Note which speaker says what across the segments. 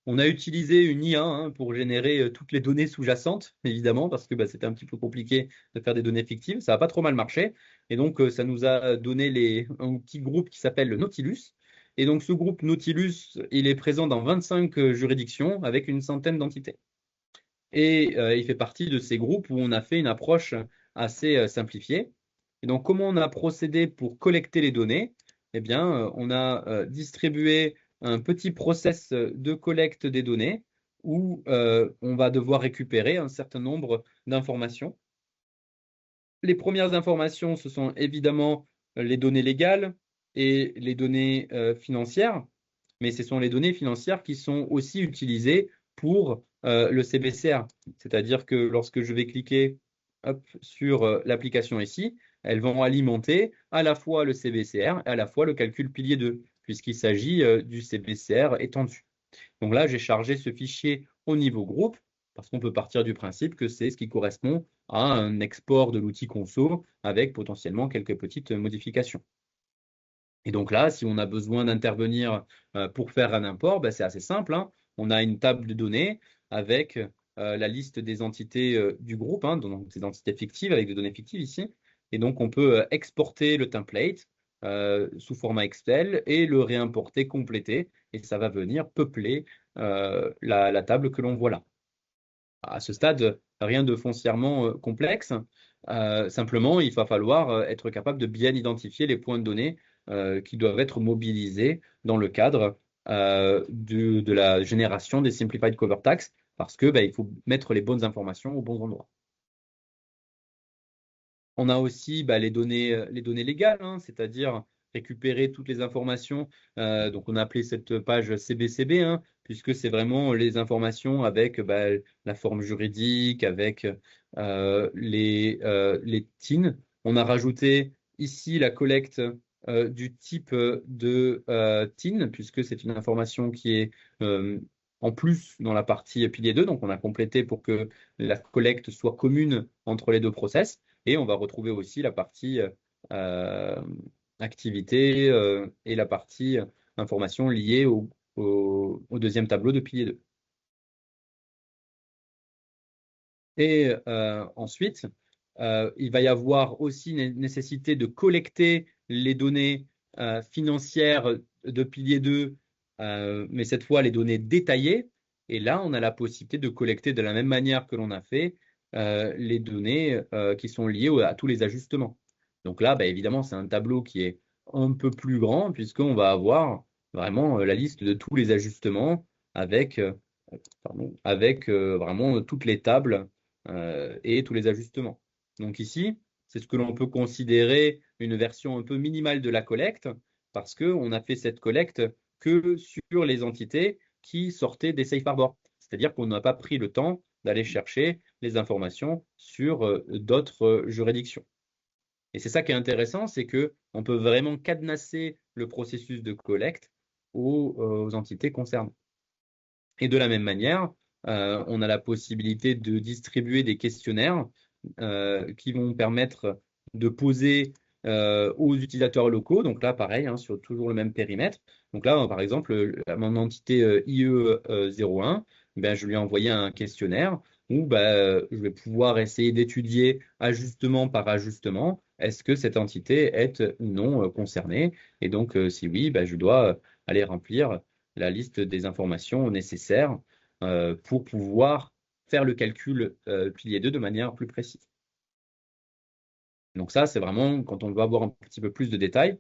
Speaker 1: On a utilisé une IA pour générer toutes les données sous-jacentes, évidemment, parce que c'était un petit peu compliqué de faire des données fictives. Ça n'a pas trop mal marché. Et donc, ça nous a donné un petit groupe qui s'appelle le Nautilus. Et donc, ce groupe Nautilus, il est présent dans 25 juridictions avec une centaine d'entités. Et il fait partie de ces groupes où on a fait une approche assez simplifiée. Et donc, comment on a procédé pour collecter les données? Eh bien, on a distribué un petit process de collecte des données où on va devoir récupérer un certain nombre d'informations. Les premières informations, ce sont évidemment les données légales et les données financières, mais ce sont les données financières qui sont aussi utilisées pour le CBCR. C'est-à-dire que lorsque je vais cliquer hop, sur l'application ici, elles vont alimenter à la fois le CBCR et à la fois le calcul pilier 2, puisqu'il s'agit du CBCR étendu. Donc là, j'ai chargé ce fichier au niveau groupe, parce qu'on peut partir du principe que c'est ce qui correspond à un export de l'outil conso avec potentiellement quelques petites modifications. Et donc là, si on a besoin d'intervenir pour faire un import, c'est assez simple, hein. On a une table de données avec la liste des entités du groupe, hein, donc des entités fictives avec des données fictives ici. Et donc on peut exporter le template sous format Excel et le réimporter complété. Et ça va venir peupler la table que l'on voit là. À ce stade, rien de foncièrement complexe. Simplement, il va falloir être capable de bien identifier les points de données qui doivent être mobilisés dans le cadre de la génération des Simplified Cover Tags, parce que il faut mettre les bonnes informations au bon endroit. On a aussi les données légales, hein, c'est-à-dire récupérer toutes les informations. Donc, on a appelé cette page CBCB, hein, puisque c'est vraiment les informations avec la forme juridique, avec les TIN. On a rajouté ici la collecte du type de TIN, puisque c'est une information qui est en plus dans la partie pilier 2. Donc, on a complété pour que la collecte soit commune entre les deux process. Et on va retrouver aussi la partie euh, activité et la partie information liée au deuxième tableau de pilier 2. Et ensuite, il va y avoir aussi une nécessité de collecter les données financières de pilier 2, mais cette fois les données détaillées. Et là, on a la possibilité de collecter de la même manière que l'on a fait les données qui sont liées à tous les ajustements. Donc là, évidemment, c'est un tableau qui est un peu plus grand puisqu'on va avoir vraiment la liste de tous les ajustements avec, avec vraiment toutes les tables et tous les ajustements. Donc ici, c'est ce que l'on peut considérer une version un peu minimale de la collecte, parce qu'on a fait cette collecte que sur les entités qui sortaient des safe harbors. C'est-à-dire qu'on n'a pas pris le temps d'aller chercher les informations sur d'autres juridictions. Et c'est ça qui est intéressant, c'est que on peut vraiment cadenasser le processus de collecte aux entités concernées. Et de la même manière, on a la possibilité de distribuer des questionnaires qui vont permettre de poser aux utilisateurs locaux. Donc là, pareil, hein, sur toujours le même périmètre. Donc là, par exemple, à mon entité IE01, je lui ai envoyé un questionnaire où je vais pouvoir essayer d'étudier ajustement par ajustement, est-ce que cette entité est ou non concernée. Et donc, si oui, je dois aller remplir la liste des informations nécessaires pour pouvoir faire le calcul pilier 2 de manière plus précise. Donc ça, c'est vraiment quand on veut avoir un petit peu plus de détails.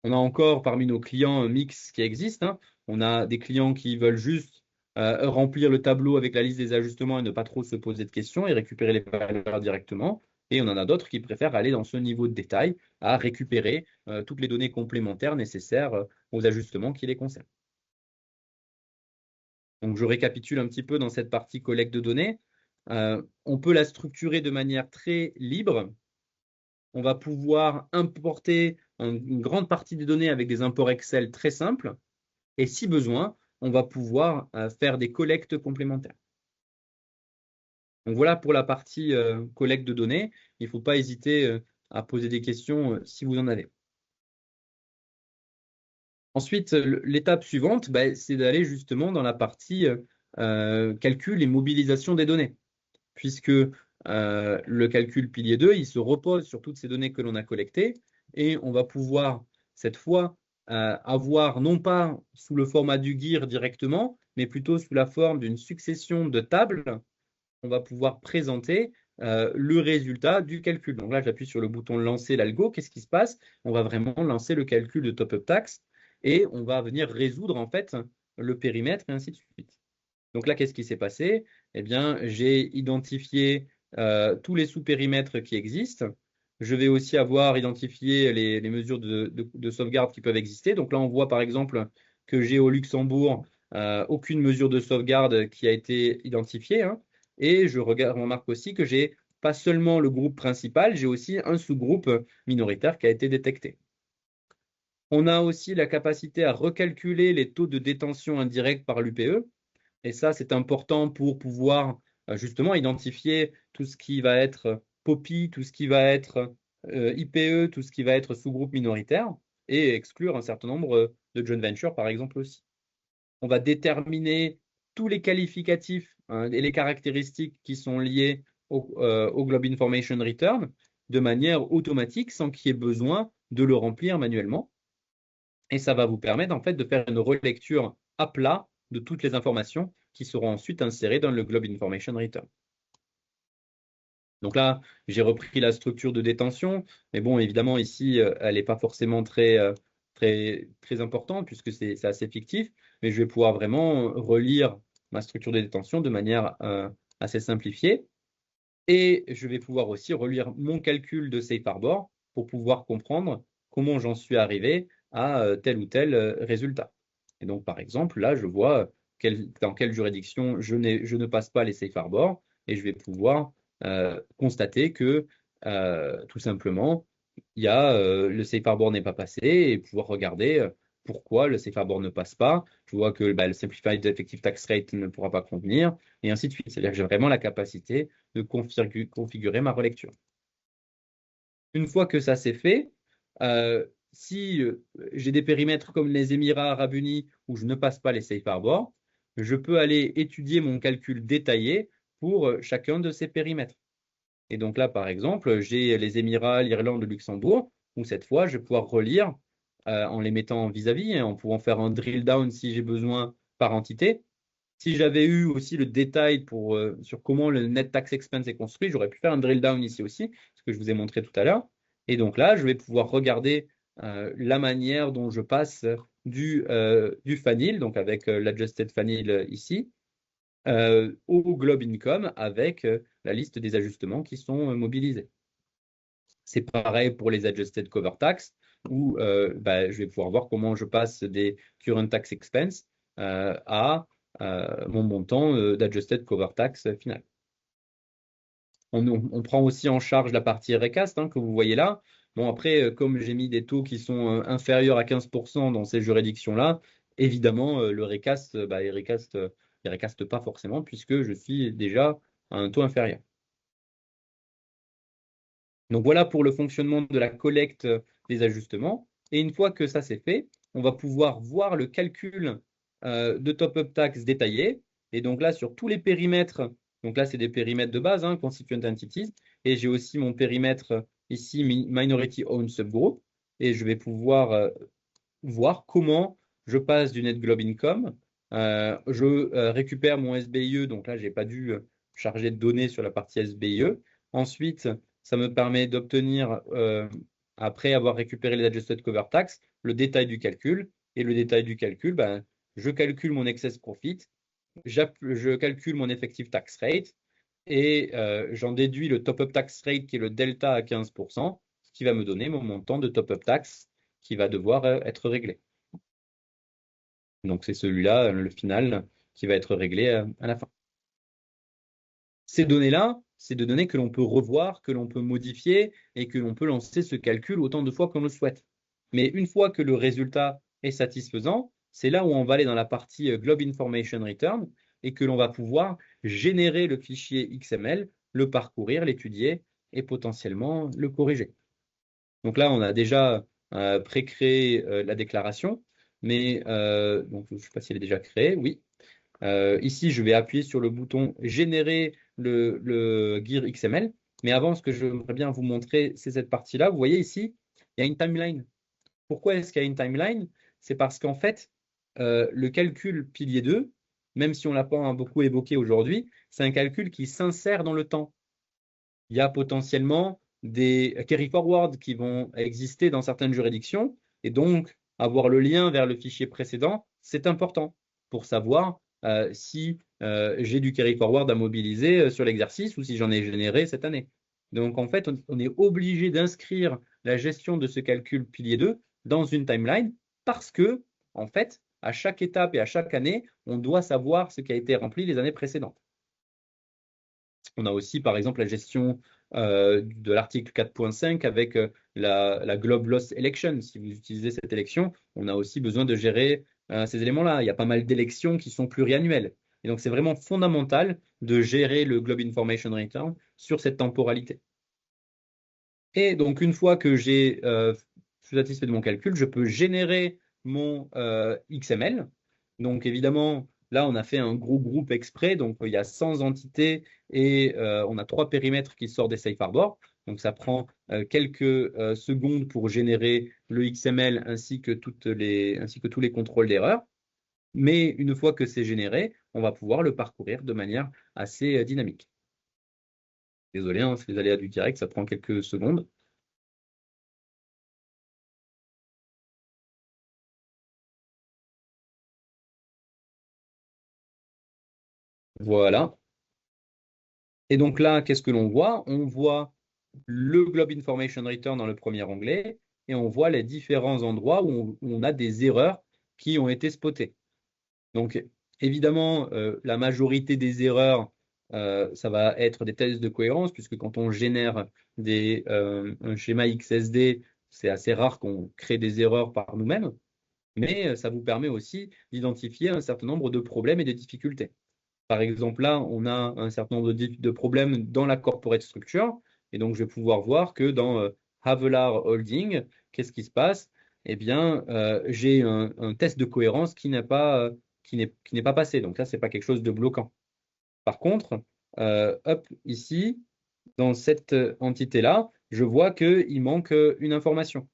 Speaker 1: On a encore parmi nos clients un mix qui existe, hein. On a des clients qui veulent juste remplir le tableau avec la liste des ajustements et ne pas trop se poser de questions et récupérer les valeurs directement. Et on en a d'autres qui préfèrent aller dans ce niveau de détail à récupérer toutes les données complémentaires nécessaires aux ajustements qui les concernent. Donc, je récapitule un petit peu dans cette partie collecte de données. On peut la structurer de manière très libre. On va pouvoir importer une grande partie des données avec des imports Excel très simples. Et si besoin, on va pouvoir faire des collectes complémentaires. Donc voilà pour la partie collecte de données. Il ne faut pas hésiter à poser des questions si vous en avez. Ensuite, l'étape suivante, c'est d'aller justement dans la partie calcul et mobilisation des données, puisque le calcul pilier 2, il se repose sur toutes ces données que l'on a collectées, et on va pouvoir, cette fois, avoir non pas sous le format du GIR directement, mais plutôt sous la forme d'une succession de tables, on va pouvoir présenter le résultat du calcul. Donc là, j'appuie sur le bouton lancer l'algo. Qu'est-ce qui se passe? On va vraiment lancer le calcul de top-up tax et on va venir résoudre en fait le périmètre et ainsi de suite. Donc là, qu'est-ce qui s'est passé? Eh bien, j'ai identifié tous les sous-périmètres qui existent. Je vais aussi avoir identifié les mesures de sauvegarde qui peuvent exister. Donc là, on voit par exemple que j'ai au Luxembourg aucune mesure de sauvegarde qui a été identifiée, hein. Et je remarque aussi que j'ai pas seulement le groupe principal, j'ai aussi un sous-groupe minoritaire qui a été détecté. On a aussi la capacité à recalculer les taux de détention indirects par l'UPE. Et ça, c'est important pour pouvoir justement identifier tout ce qui va être POPI, tout ce qui va être IPE, tout ce qui va être sous-groupe minoritaire, et exclure un certain nombre de joint ventures, par exemple aussi. On va déterminer tous les qualificatifs, hein, et les caractéristiques qui sont liées au Globe Information Return de manière automatique sans qu'il y ait besoin de le remplir manuellement. Et ça va vous permettre en fait de faire une relecture à plat de toutes les informations qui seront ensuite insérées dans le Globe Information Return. Donc là, j'ai repris la structure de détention, mais bon, évidemment, ici, elle n'est pas forcément très importante puisque c'est assez fictif, mais je vais pouvoir vraiment relire ma structure de détention de manière assez simplifiée. Et je vais pouvoir aussi relire mon calcul de Safe Harbor pour pouvoir comprendre comment j'en suis arrivé à tel ou tel résultat. Et donc, par exemple, là, je vois dans quelle juridiction je ne passe pas les Safe Harbor et je vais pouvoir constater que tout simplement, le Safe Harbor n'est pas passé et pouvoir regarder pourquoi le Safe Harbor ne passe pas. Je vois que le Simplified Effective Tax Rate ne pourra pas convenir et ainsi de suite. C'est-à-dire que j'ai vraiment la capacité de configurer ma relecture. Une fois que ça c'est fait, si j'ai des périmètres comme les Émirats arabes unis où je ne passe pas les safe harbor, je peux aller étudier mon calcul détaillé pour chacun de ces périmètres. Et donc là, par exemple, j'ai les Émirats, l'Irlande, le Luxembourg, où cette fois, je vais pouvoir relire en les mettant vis-à-vis, hein, en pouvant faire un drill down si j'ai besoin par entité. Si j'avais eu aussi le détail sur comment le net tax expense est construit, j'aurais pu faire un drill down ici aussi, ce que je vous ai montré tout à l'heure. Et donc là, je vais pouvoir regarder la manière dont je passe du FANIL, donc avec l'adjusted FANIL ici, au Globe Income avec la liste des ajustements qui sont mobilisés. C'est pareil pour les adjusted cover tax, où je vais pouvoir voir comment je passe des current tax expense à mon montant d'adjusted cover tax final. On prend aussi en charge la partie recast que vous voyez là. Bon, après, comme j'ai mis des taux qui sont inférieurs à 15% dans ces juridictions-là, évidemment, le recast, il recaste pas forcément puisque je suis déjà à un taux inférieur. Donc voilà pour le fonctionnement de la collecte des ajustements. Et une fois que ça c'est fait, on va pouvoir voir le calcul de top-up tax détaillé. Et donc là, sur tous les périmètres, donc là c'est des périmètres de base, constituent entities. Et j'ai aussi mon périmètre ici, Minority Owned Subgroup. Et je vais pouvoir voir comment je passe du Net Globe Income. Je récupère mon SBIE, donc là, je n'ai pas dû charger de données sur la partie SBIE. Ensuite, ça me permet d'obtenir, après avoir récupéré les Adjusted Cover Tax, le détail du calcul. Et le détail du calcul, je calcule mon excess profit, je calcule mon effective tax rate et j'en déduis le top-up tax rate qui est le delta à 15%, ce qui va me donner mon montant de top-up tax qui va devoir être réglé. Donc c'est celui-là, le final, qui va être réglé à la fin. Ces données-là, c'est des données que l'on peut revoir, que l'on peut modifier et que l'on peut lancer ce calcul autant de fois qu'on le souhaite. Mais une fois que le résultat est satisfaisant, c'est là où on va aller dans la partie Globe Information Return et que l'on va pouvoir générer le fichier XML, le parcourir, l'étudier et potentiellement le corriger. Donc là, on a déjà pré-créé la déclaration. mais donc je ne sais pas s'il est déjà créé, oui. Ici, je vais appuyer sur le bouton générer le GIR XML. Mais avant, ce que j'aimerais bien vous montrer, c'est cette partie-là. Vous voyez ici, il y a une timeline. Pourquoi est-ce qu'il y a une timeline? C'est parce qu'en fait, le calcul pilier 2, même si on ne l'a pas beaucoup évoqué aujourd'hui, c'est un calcul qui s'insère dans le temps. Il y a potentiellement des carry forward qui vont exister dans certaines juridictions, et donc avoir le lien vers le fichier précédent, c'est important pour savoir si j'ai du carry forward à mobiliser sur l'exercice ou si j'en ai généré cette année. Donc en fait, on est obligé d'inscrire la gestion de ce calcul pilier 2 dans une timeline parce que, en fait, à chaque étape et à chaque année, on doit savoir ce qui a été rempli les années précédentes. On a aussi, par exemple, la gestion de l'article 4.5 avec la Globe Loss Election. Si vous utilisez cette élection, on a aussi besoin de gérer ces éléments-là. Il y a pas mal d'élections qui sont pluriannuelles. Et donc, c'est vraiment fondamental de gérer le Globe Information Return sur cette temporalité. Et donc, une fois que j'ai je suis satisfait de mon calcul, je peux générer mon XML. Donc, évidemment, là, on a fait un gros groupe exprès. Donc, il y a 100 entités et on a 3 périmètres qui sortent des safe harbors. Donc, ça prend quelques secondes pour générer le XML ainsi que tous les contrôles d'erreur. Mais une fois que c'est généré, on va pouvoir le parcourir de manière assez dynamique. Désolé, hein, c'est les aléas du direct, ça prend quelques secondes. Voilà. Et donc là, qu'est-ce que l'on voit? On voit le Globe Information Return dans le premier onglet et on voit les différents endroits où on a des erreurs qui ont été spotées. Donc, évidemment, la majorité des erreurs, ça va être des tests de cohérence, puisque quand on génère un schéma XSD, c'est assez rare qu'on crée des erreurs par nous-mêmes, mais ça vous permet aussi d'identifier un certain nombre de problèmes et de difficultés. Par exemple, là, on a un certain nombre de problèmes dans la corporate structure. Et donc, je vais pouvoir voir que dans Havelar Holding, qu'est-ce qui se passe? Eh bien, j'ai un test de cohérence qui n'est pas passé. Donc, ça, c'est pas quelque chose de bloquant. Par contre, hop, ici, dans cette entité-là, je vois qu'il manque une information.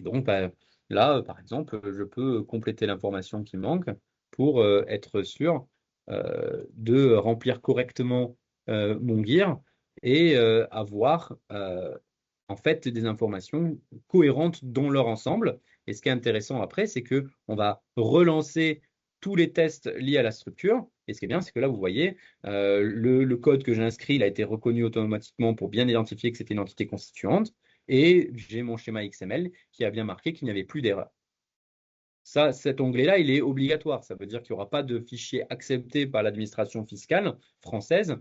Speaker 1: Donc, bah, là, par exemple, je peux compléter l'information qui manque pour être sûr de remplir correctement mon GIR et avoir en fait des informations cohérentes dans leur ensemble. Et ce qui est intéressant après, c'est que on va relancer tous les tests liés à la structure. Et ce qui est bien, c'est que là, vous voyez, le code que j'ai inscrit, il a été reconnu automatiquement pour bien identifier que c'était une entité constituante. Et j'ai mon schéma XML qui a bien marqué qu'il n'y avait plus d'erreur. Ça, cet onglet-là, il est obligatoire. Ça veut dire qu'il n'y aura pas de fichier accepté par l'administration fiscale française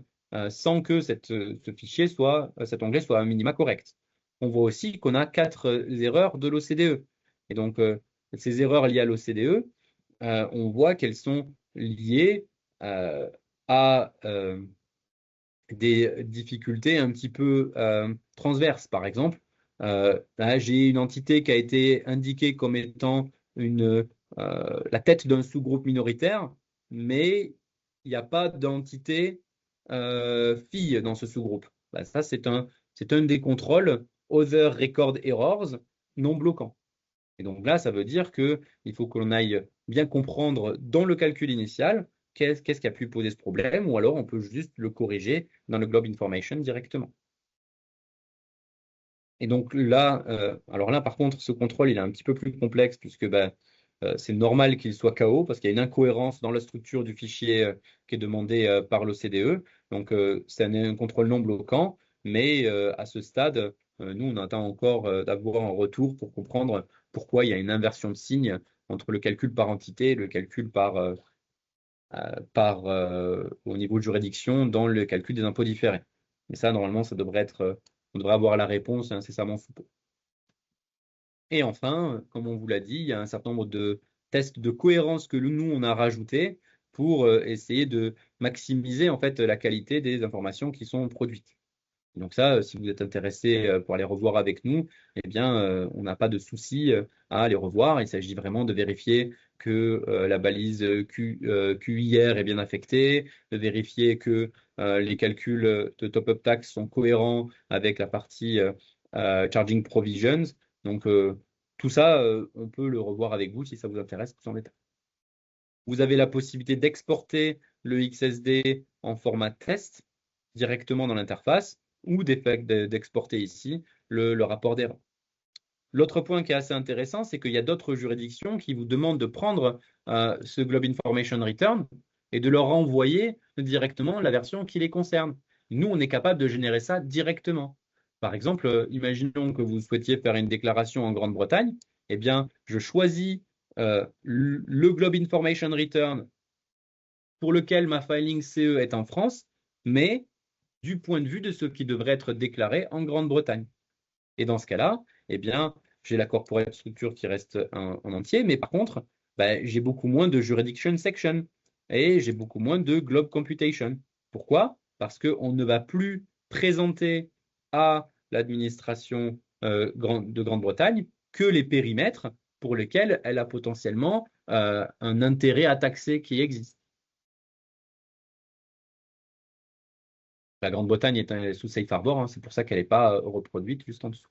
Speaker 1: sans que ce fichier cet onglet soit un minima correct. On voit aussi qu'on a 4 erreurs de l'OCDE. Et donc, ces erreurs liées à l'OCDE, on voit qu'elles sont liées à des difficultés un petit peu transverses. Par exemple, là, j'ai une entité qui a été indiquée comme étant la tête d'un sous-groupe minoritaire, mais il n'y a pas d'entité fille dans ce sous-groupe. Bah, ça, c'est un des contrôles Other Record Errors non bloquants. Et donc là, ça veut dire qu'il faut que l'on aille bien comprendre dans le calcul initial qu'est-ce qui a pu poser ce problème, ou alors on peut juste le corriger dans le Globe Information directement. Et donc là, alors là, par contre, ce contrôle, il est un petit peu plus complexe puisque c'est normal qu'il soit KO parce qu'il y a une incohérence dans la structure du fichier qui est demandé par l'OCDE. Donc, c'est un contrôle non bloquant, mais à ce stade, nous, on attend encore d'avoir un retour pour comprendre pourquoi il y a une inversion de signe entre le calcul par entité et le calcul au niveau de juridiction dans le calcul des impôts différés. Mais ça, normalement, on devrait avoir la réponse incessamment sous peu. Et enfin, comme on vous l'a dit, il y a un certain nombre de tests de cohérence que nous, on a rajoutés pour essayer de maximiser en fait la qualité des informations qui sont produites. Donc ça, si vous êtes intéressé pour aller revoir avec nous, eh bien, on n'a pas de souci à aller revoir. Il s'agit vraiment de vérifier que la balise QIR est bien affectée, de vérifier que les calculs de top-up tax sont cohérents avec la partie charging provisions. Donc tout ça, on peut le revoir avec vous si ça vous intéresse plus en détail. Vous avez la possibilité d'exporter le XSD en format test directement dans l'interface ou d'exporter ici le rapport d'erreur. L'autre point qui est assez intéressant, c'est qu'il y a d'autres juridictions qui vous demandent de prendre ce Globe Information Return et de leur envoyer directement la version qui les concerne. Nous, on est capable de générer ça directement. Par exemple, imaginons que vous souhaitiez faire une déclaration en Grande-Bretagne. Eh bien, je choisis le Globe Information Return pour lequel ma filing CE est en France, mais du point de vue de ce qui devrait être déclaré en Grande-Bretagne. Et dans ce cas-là, eh bien, j'ai la corporate structure qui reste en entier, mais par contre, ben, j'ai beaucoup moins de jurisdiction section et j'ai beaucoup moins de globe computation. Pourquoi? Parce qu'on ne va plus présenter à l'administration de Grande-Bretagne que les périmètres pour lesquels elle a potentiellement un intérêt à taxer qui existe. La Grande-Bretagne est sous Safe Harbor, hein, c'est pour ça qu'elle n'est pas reproduite juste en dessous.